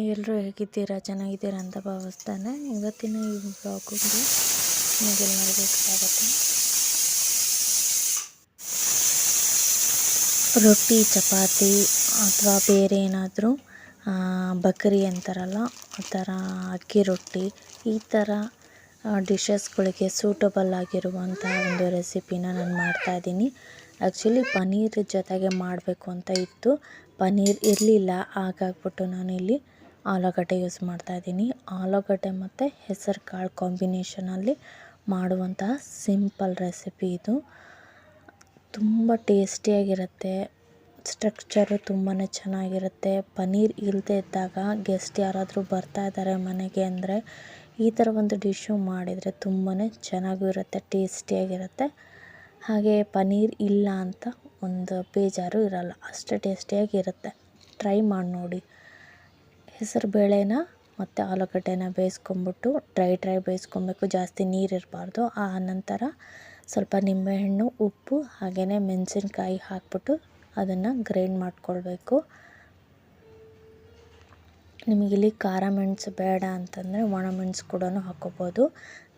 ಎಲ್ಲರೂ ಹೇಗಿದ್ದೀರಾ? ಚೆನ್ನಾಗಿದ್ದೀರಾ ಅಂತ ಭಾವಿಸ್ತಾನೆ. ಇವತ್ತಿನ ಈ ಬ್ಲಾಗಿಗೆ ನಿಮಗೆಲ್ಲರಿಗೂ ಸ್ವಾಗತ. ರೊಟ್ಟಿ, ಚಪಾತಿ ಅಥವಾ ಬೇರೆ ಏನಾದರೂ ಬಕರಿ ಅಂತಾರಲ್ಲ ಆ ಥರ ಅಕ್ಕಿ ರೊಟ್ಟಿ, ಈ ಥರ ಡಿಶಸ್ಗಳಿಗೆ ಸೂಟಬಲ್ ಆಗಿರುವಂಥ ಒಂದು ರೆಸಿಪಿನ ನಾನು ಮಾಡ್ತಾಯಿದ್ದೀನಿ. ಆ್ಯಕ್ಚುಲಿ ಪನ್ನೀರ್ ಜೊತೆಗೆ ಮಾಡಬೇಕು ಅಂತ ಇತ್ತು, ಪನ್ನೀರ್ ಇರಲಿಲ್ಲ. ಹಾಗಾಗ್ಬಿಟ್ಟು ನಾನಿಲ್ಲಿ ಆಲೂಗಡ್ಡೆ ಯೂಸ್ ಮಾಡ್ತಾಯಿದ್ದೀನಿ. ಆಲೂಗಡ್ಡೆ ಮತ್ತು ಹೆಸರು ಕಾಳು ಕಾಂಬಿನೇಷನಲ್ಲಿ ಮಾಡುವಂತಹ ಸಿಂಪಲ್ ರೆಸಿಪಿ ಇದು. ತುಂಬ ಟೇಸ್ಟಿಯಾಗಿರುತ್ತೆ, ಸ್ಟ್ರಕ್ಚರು ತುಂಬಾ ಚೆನ್ನಾಗಿರುತ್ತೆ. ಪನ್ನೀರ್ ಇಲ್ಲದೆ ಇದ್ದಾಗ ಗೆಸ್ಟ್ ಯಾರಾದರೂ ಬರ್ತಾ ಇದ್ದಾರೆ ಮನೆಗೆ ಅಂದರೆ ಈ ಥರ ಒಂದು ಡಿಶ್ಶು ಮಾಡಿದರೆ ತುಂಬಾ ಚೆನ್ನಾಗೂ ಇರುತ್ತೆ, ಟೇಸ್ಟಿಯಾಗಿರುತ್ತೆ. ಹಾಗೆ ಪನ್ನೀರ್ ಇಲ್ಲ ಅಂತ ಒಂದು ಬೇಜಾರು ಇರಲ್ಲ, ಅಷ್ಟು ಟೇಸ್ಟಿಯಾಗಿರುತ್ತೆ. ಟ್ರೈ ಮಾಡಿ ನೋಡಿ. ಹೆಸರು ಬೇಳೆನ ಮತ್ತು ಆಲೂಗಡ್ಡೆನ ಬೇಯಿಸ್ಕೊಂಬಿಟ್ಟು ಡ್ರೈ ಬೇಯಿಸ್ಕೊಬೇಕು, ಜಾಸ್ತಿ ನೀರಿರಬಾರ್ದು. ಆ ನಂತರ ಸ್ವಲ್ಪ ನಿಂಬೆಹಣ್ಣು, ಉಪ್ಪು ಹಾಗೆಯೇ ಮೆಣಸಿನ್ಕಾಯಿ ಹಾಕ್ಬಿಟ್ಟು ಅದನ್ನು ಗ್ರೈಂಡ್ ಮಾಡ್ಕೊಳ್ಬೇಕು. ನಿಮಗಿಲ್ಲಿ ಖಾರ ಮೆಣಸು ಬೇಡ ಅಂತಂದರೆ ಒಣಮೆಣಸು ಕೂಡ ಹಾಕ್ಕೋಬೋದು.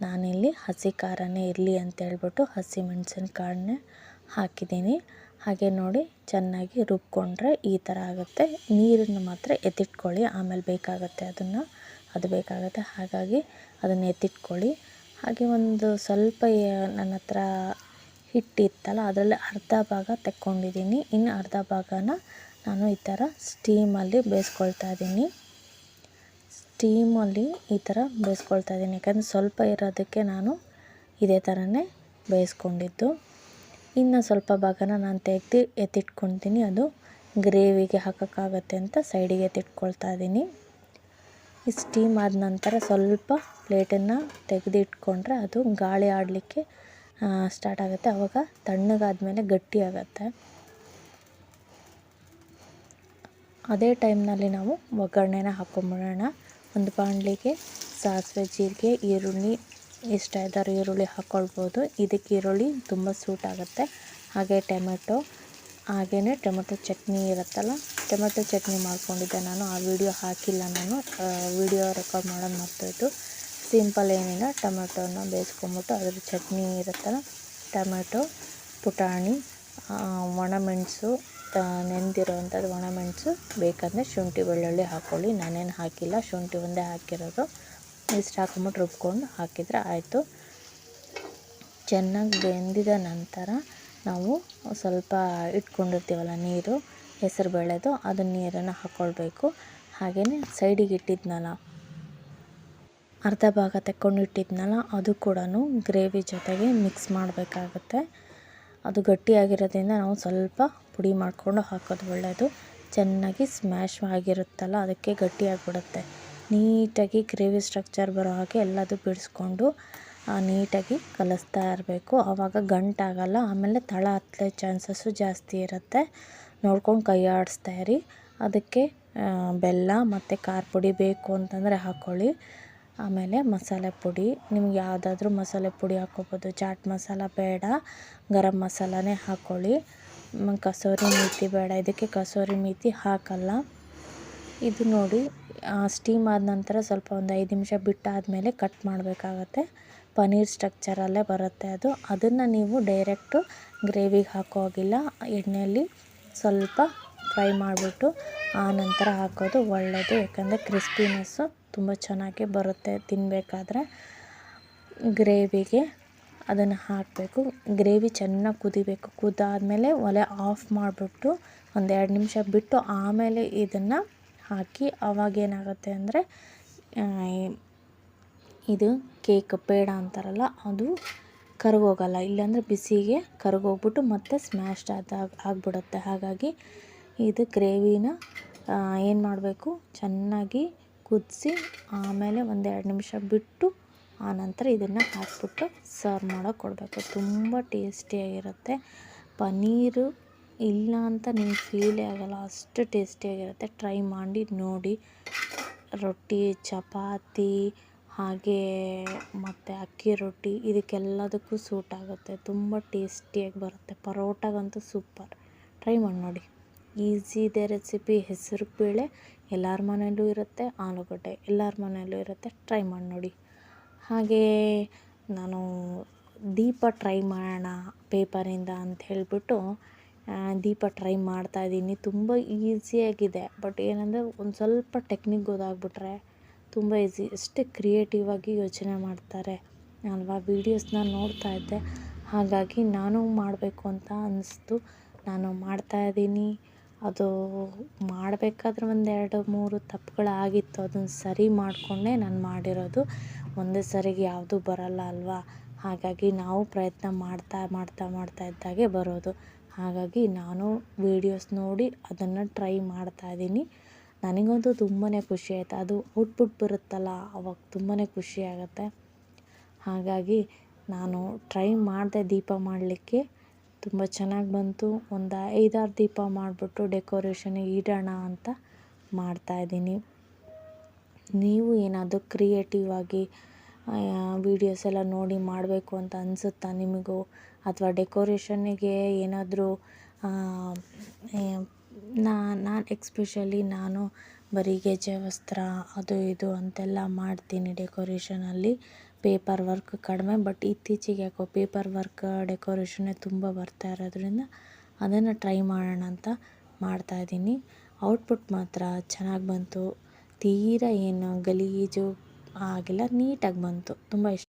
ನಾನಿಲ್ಲಿ ಹಸಿ ಖಾರನೇ ಇರಲಿ ಅಂತೇಳ್ಬಿಟ್ಟು ಹಸಿ ಮೆಣಸಿನ್ಕಾಯನ್ನೇ ಹಾಕಿದ್ದೀನಿ. ಹಾಗೆ ನೋಡಿ, ಚೆನ್ನಾಗಿ ರುಬ್ಕೊಂಡ್ರೆ ಈ ಥರ ಆಗುತ್ತೆ. ನೀರನ್ನು ಮಾತ್ರ ಎತ್ತಿಟ್ಕೊಳ್ಳಿ, ಆಮೇಲೆ ಬೇಕಾಗುತ್ತೆ ಅದು ಬೇಕಾಗುತ್ತೆ. ಹಾಗಾಗಿ ಅದನ್ನು ಎತ್ತಿಟ್ಕೊಳ್ಳಿ. ಹಾಗೆ ಒಂದು ಸ್ವಲ್ಪ ನನ್ನ ಹತ್ರ ಹಿಟ್ಟಿತ್ತಲ್ಲ, ಅದರಲ್ಲಿ ಅರ್ಧ ಭಾಗ ತೆಕ್ಕೊಂಡಿದ್ದೀನಿ. ಇನ್ನು ಅರ್ಧ ಭಾಗನ ನಾನು ಈ ಥರ ಸ್ಟೀಮಲ್ಲಿ ಬೇಯಿಸ್ಕೊಳ್ತಾ ಇದ್ದೀನಿ. ಸ್ಟೀಮಲ್ಲಿ ಈ ಥರ ಬೇಯಿಸ್ಕೊಳ್ತಾ ಇದ್ದೀನಿ, ಯಾಕಂದರೆ ಸ್ವಲ್ಪ ಇರೋದಕ್ಕೆ ನಾನು ಇದೇ ಥರನೇ ಬೇಯಿಸ್ಕೊಂಡಿದ್ದು. ಇನ್ನು ಸ್ವಲ್ಪ ಭಾಗನ ನಾನು ತೆಗೆದು ಎತ್ತಿಟ್ಕೊತೀನಿ. ಅದು ಗ್ರೇವಿಗೆ ಹಾಕೋಕ್ಕಾಗತ್ತೆ ಅಂತ ಸೈಡಿಗೆ ಎತ್ತಿಟ್ಕೊಳ್ತಾ ಇದ್ದೀನಿ. ಈ ಸ್ಟೀಮ್ ಆದ ನಂತರ ಸ್ವಲ್ಪ ಪ್ಲೇಟನ್ನು ತೆಗೆದಿಟ್ಕೊಂಡ್ರೆ ಅದು ಗಾಳಿ ಆಡಲಿಕ್ಕೆ ಸ್ಟಾರ್ಟ್ ಆಗುತ್ತೆ. ಆವಾಗ ತಣ್ಣಗಾದ್ಮೇಲೆ ಗಟ್ಟಿ ಆಗುತ್ತೆ. ಅದೇ ಟೈಮ್ನಲ್ಲಿ ನಾವು ಒಗ್ಗರಣೆನ ಹಾಕ್ಕೊಂಬಿಡೋಣ. ಒಂದು ಬಾಣಲಿಗೆ ಸಾಸಿವೆ, ಜೀರಿಗೆ, ಈರುಳ್ಳಿ, ಇಷ್ಟ ಇದ್ದರೆ ಈರುಳ್ಳಿ ಹಾಕ್ಕೊಳ್ಬೋದು. ಇದಕ್ಕೆ ಈರುಳ್ಳಿ ತುಂಬ ಸೂಟ್ ಆಗುತ್ತೆ. ಹಾಗೆ ಹಾಗೆಯೇ ಟೊಮೆಟೊ ಚಟ್ನಿ ಇರುತ್ತಲ್ಲ, ಟೊಮೆಟೊ ಚಟ್ನಿ ಮಾಡ್ಕೊಂಡಿದ್ದೆ ನಾನು. ಆ ವಿಡಿಯೋ ಹಾಕಿಲ್ಲ, ನಾನು ವಿಡಿಯೋ ರೆಕಾರ್ಡ್ ಮಾಡೋದು ಮರ್ತೋಯ್ತು. ಸಿಂಪಲ್ ಏನಿಲ್ಲ, ಟೊಮೆಟೊನ ಬೇಯಿಸ್ಕೊಂಬಿಟ್ಟು ಅದ್ರ ಚಟ್ನಿ ಇರುತ್ತಲ್ಲ, ಟೊಮೆಟೊ, ಪುಟಾಣಿ, ಒಣಮೆಣಸು, ನೆಂದಿರೋವಂಥದ್ದು ಒಣಮೆಣಸು, ಬೇಕಂದರೆ ಶುಂಠಿ ಬೆಳ್ಳುಳ್ಳಿ ಹಾಕ್ಕೊಳ್ಳಿ. ನಾನೇನು ಹಾಕಿಲ್ಲ, ಶುಂಠಿ ಒಂದೇ ಹಾಕಿರೋದು. ಇಷ್ಟು ಹಾಕೊಂಬಿಟ್ಟು ರುಬ್ಕೊಂಡು ಹಾಕಿದರೆ ಆಯಿತು. ಚೆನ್ನಾಗಿ ಬೆಂದಿದ ನಂತರ ನಾವು ಸ್ವಲ್ಪ ಇಟ್ಕೊಂಡಿರ್ತೀವಲ್ಲ ನೀರು, ಹೆಸರು ಬೇಳೆದು, ಅದನ್ನ ನೀರನ್ನು ಹಾಕ್ಕೊಳ್ಬೇಕು. ಹಾಗೆಯೇ ಸೈಡಿಗೆ ಇಟ್ಟಿದ್ನಲ್ಲ, ಅರ್ಧ ಭಾಗ ತೆಕ್ಕೊಂಡಿಟ್ಟಿದ್ನಲ್ಲ, ಅದು ಕೂಡ ಗ್ರೇವಿ ಜೊತೆಗೆ ಮಿಕ್ಸ್ ಮಾಡಬೇಕಾಗುತ್ತೆ. ಅದು ಗಟ್ಟಿಯಾಗಿರೋದ್ರಿಂದ ನಾವು ಸ್ವಲ್ಪ ಪುಡಿ ಮಾಡಿಕೊಂಡು ಹಾಕೋದು ಒಳ್ಳೆಯದು. ಚೆನ್ನಾಗಿ ಸ್ಮ್ಯಾಶ್ ಆಗಿರುತ್ತಲ್ಲ, ಅದಕ್ಕೆ ಗಟ್ಟಿಯಾಗಿಬಿಡುತ್ತೆ. ನೀಟಾಗಿ ಗ್ರೇವಿ ಸ್ಟ್ರಕ್ಚರ್ ಬರೋ ಹಾಗೆ ಎಲ್ಲದು ಬಿಡಿಸ್ಕೊಂಡು ನೀಟಾಗಿ ಕಲಿಸ್ತಾ ಇರಬೇಕು. ಆವಾಗ ಗಂಟಾಗಲ್ಲ. ಆಮೇಲೆ ತಳ ಹತ್ತೋ ಚಾನ್ಸಸ್ಸು ಜಾಸ್ತಿ ಇರುತ್ತೆ. ನೋಡ್ಕೊಂಡು ಕೈ ಆಡಿಸ್ತಾ ಇರಿ. ಅದಕ್ಕೆ ಬೆಲ್ಲ ಮತ್ತು ಖಾರ ಪುಡಿ ಬೇಕು ಅಂತಂದರೆ ಹಾಕ್ಕೊಳ್ಳಿ. ಆಮೇಲೆ ಮಸಾಲೆ ಪುಡಿ, ನಿಮ್ಗೆ ಯಾವುದಾದ್ರೂ ಮಸಾಲೆ ಪುಡಿ ಹಾಕ್ಕೋಬೋದು. ಚಾಟ್ ಮಸಾಲ ಬೇಡ, ಗರಂ ಮಸಾಲನೇ ಹಾಕ್ಕೊಳ್ಳಿ. ಕಸೂರಿ ಮೇಥಿ ಬೇಡ, ಇದಕ್ಕೆ ಕಸೂರಿ ಮೇಥಿ ಹಾಕಲ್ಲ. ಇದು ನೋಡಿ, ಸ್ಟೀಮ್ ಆದ ನಂತರ ಸ್ವಲ್ಪ ಒಂದು 5 ನಿಮಿಷ ಬಿಟ್ಟಾದಮೇಲೆ ಕಟ್ ಮಾಡಬೇಕಾಗತ್ತೆ. ಪನ್ನೀರ್ ಸ್ಟ್ರಕ್ಚರಲ್ಲೇ ಬರುತ್ತೆ ಅದು. ಅದನ್ನು ನೀವು ಡೈರೆಕ್ಟು ಗ್ರೇವಿಗೆ ಹಾಕೋಗಿಲ್ಲ, ಎಣ್ಣೆಯಲ್ಲಿ ಸ್ವಲ್ಪ ಫ್ರೈ ಮಾಡಿಬಿಟ್ಟು ಆ ನಂತರ ಹಾಕೋದು ಒಳ್ಳೆಯದು. ಯಾಕಂದರೆ ಕ್ರಿಸ್ಪಿನೆಸ್ಸು ತುಂಬ ಚೆನ್ನಾಗಿ ಬರುತ್ತೆ ತಿನ್ನಬೇಕಾದ್ರೆ. ಗ್ರೇವಿಗೆ ಅದನ್ನು ಹಾಕಬೇಕು. ಗ್ರೇವಿ ಚೆನ್ನಾಗಿ ಕುದಿಬೇಕು. ಕುದಾದಮೇಲೆ ಒಲೆ ಆಫ್ ಮಾಡಿಬಿಟ್ಟು ಒಂದು 2 ನಿಮಿಷ ಬಿಟ್ಟು ಆಮೇಲೆ ಇದನ್ನು ಹಾಕಿ. ಆವಾಗೇನಾಗುತ್ತೆ ಅಂದರೆ ಇದು ಕೇಕ್ ಪೇಡ ಅಂತಾರಲ್ಲ, ಅದು ಕರಗೋಗಲ್ಲ. ಇಲ್ಲಾಂದರೆ ಬಿಸಿಗೆ ಕರಗೋಗ್ಬಿಟ್ಟು ಮತ್ತೆ ಸ್ಮ್ಯಾಶ್ ಆಗಿಬಿಡುತ್ತೆ. ಹಾಗಾಗಿ ಇದು ಗ್ರೇವಿನ ಏನು ಮಾಡಬೇಕು, ಚೆನ್ನಾಗಿ ಕುದಿಸಿ ಆಮೇಲೆ ಒಂದು 2 ನಿಮಿಷ ಬಿಟ್ಟು ಆನಂತರ ಇದನ್ನು ಹಾಕ್ಬಿಟ್ಟು ಸರ್ವ್ ಮಾಡೋಕೆ ಕೊಡಬೇಕು. ತುಂಬ ಟೇಸ್ಟಿಯಾಗಿರುತ್ತೆ. ಪನ್ನೀರು ಇಲ್ಲ ಅಂತ ನಿಮ್ಗೆ ಫೀಲೇ ಆಗೋಲ್ಲ, ಅಷ್ಟು ಟೇಸ್ಟಿಯಾಗಿರುತ್ತೆ. ಟ್ರೈ ಮಾಡಿ ನೋಡಿ. ರೊಟ್ಟಿ, ಚಪಾತಿ ಹಾಗೆ ಮತ್ತು ಅಕ್ಕಿ ರೊಟ್ಟಿ, ಇದಕ್ಕೆಲ್ಲದಕ್ಕೂ ಸೂಟ್ ಆಗುತ್ತೆ. ತುಂಬ ಟೇಸ್ಟಿಯಾಗಿ ಬರುತ್ತೆ. ಪರೋಟಾಗಂತೂ ಸೂಪರ್. ಟ್ರೈ ಮಾಡಿ ನೋಡಿ. ಈಸಿ ಇದೆ ರೆಸಿಪಿ. ಹೆಸರು ಬೇಳೆ ಎಲ್ಲರ ಮನೆಯಲ್ಲೂ ಇರುತ್ತೆ ಆಲೂಗಡ್ಡೆ, ಎಲ್ಲರ ಮನೆಯಲ್ಲೂ ಇರುತ್ತೆ. ಟ್ರೈ ಮಾಡಿ ನೋಡಿ. ಹಾಗೆಯೇ ನಾನು ದೀಪ ಟ್ರೈ ಮಾಡೋಣ ಪೇಪರಿಂದ ಅಂತ ಹೇಳಿಬಿಟ್ಟು ದೀಪ ಟ್ರೈ ಮಾಡ್ತಾಯಿದ್ದೀನಿ. ತುಂಬ ಈಸಿಯಾಗಿದೆ. ಬಟ್ ಏನಂದರೆ ಒಂದು ಸ್ವಲ್ಪ ಟೆಕ್ನಿಕ್ ಗೊತ್ತಾಗ್ಬಿಟ್ರೆ ತುಂಬ ಈಸಿ. ಅಷ್ಟೇ ಕ್ರಿಯೇಟಿವ್ ಆಗಿ ಯೋಚನೆ ಮಾಡ್ತಾರೆ ಅಲ್ವಾ. ವೀಡಿಯೋಸ್ನ ನೋಡ್ತಾ ಇದ್ದೆ, ಹಾಗಾಗಿ ನಾನು ಮಾಡಬೇಕು ಅಂತ ಅನ್ನಿಸ್ತು. ನಾನು ಮಾಡ್ತಾಯಿದ್ದೀನಿ. ಅದು ಮಾಡಬೇಕಾದ್ರೆ 2-3 ತಪ್ಪುಗಳಾಗಿತ್ತು. ಅದನ್ನು ಸರಿ ಮಾಡಿಕೊಂಡೇ ನಾನು ಮಾಡಿರೋದು. ಒಂದೇ ಸರಿಗೆ ಯಾವುದೂ ಬರಲ್ಲ ಅಲ್ವಾ. ಹಾಗಾಗಿ ನಾವು ಪ್ರಯತ್ನ ಮಾಡ್ತಾ ಇದ್ದಾಗೆ ಬರೋದು. ಹಾಗಾಗಿ ನಾನು ವೀಡಿಯೋಸ್ ನೋಡಿ ಅದನ್ನು ಟ್ರೈ ಮಾಡ್ತಾಯಿದ್ದೀನಿ. ನನಗಂತೂ ತುಂಬಾ ಖುಷಿ ಆಯಿತು. ಅದು ಔಟ್ಪುಟ್ ಬರುತ್ತಲ್ಲ ಅವಾಗ ತುಂಬಾ ಖುಷಿ ಆಗುತ್ತೆ. ಹಾಗಾಗಿ ನಾನು ಟ್ರೈ ಮಾಡಿದೆ ದೀಪ ಮಾಡಲಿಕ್ಕೆ. ತುಂಬ ಚೆನ್ನಾಗಿ ಬಂತು. ಒಂದು 5-6 ದೀಪ ಮಾಡಿಬಿಟ್ಟು ಡೆಕೋರೇಷನಿಗೆ ಇಡೋಣ ಅಂತ ಮಾಡ್ತಾಯಿದ್ದೀನಿ. ನೀವು ಏನಾದರೂ ಕ್ರಿಯೇಟಿವ್ ಆಗಿ ವೀಡಿಯೋಸ್ ಎಲ್ಲ ನೋಡಿ ಮಾಡಬೇಕು ಅಂತ ಅನಿಸುತ್ತಾ ನಿಮಗೂ? ಅಥವಾ ಡೆಕೋರೇಷನ್ನಿಗೆ ಏನಾದರೂ ನಾನು ಎಕ್ಸ್ಪೆಷಲಿ ನಾನು ಬರೀ ಗೆಜ್ಜೆ ವಸ್ತ್ರ ಅದು ಇದು ಅಂತೆಲ್ಲ ಮಾಡ್ತೀನಿ ಡೆಕೋರೇಷನಲ್ಲಿ. ಪೇಪರ್ ವರ್ಕ್ ಕಡಿಮೆ. ಬಟ್ ಇತ್ತೀಚೆಗೆ ಯಾಕೋ ಪೇಪರ್ ವರ್ಕ್ ಡೆಕೋರೇಷನ್ನೇ ತುಂಬ ಬರ್ತಾ ಇರೋದ್ರಿಂದ ಅದನ್ನು ಟ್ರೈ ಮಾಡೋಣ ಅಂತ ಮಾಡ್ತಾಯಿದ್ದೀನಿ. ಔಟ್ಪುಟ್ ಮಾತ್ರ ಚೆನ್ನಾಗಿ ಬಂತು. ತೀರಾ ಏನು ಗಲೀಜು ಆಗಿಲ್ಲ, ನೀಟಾಗಿ ಬಂತು. ತುಂಬ ಇಷ್ಟ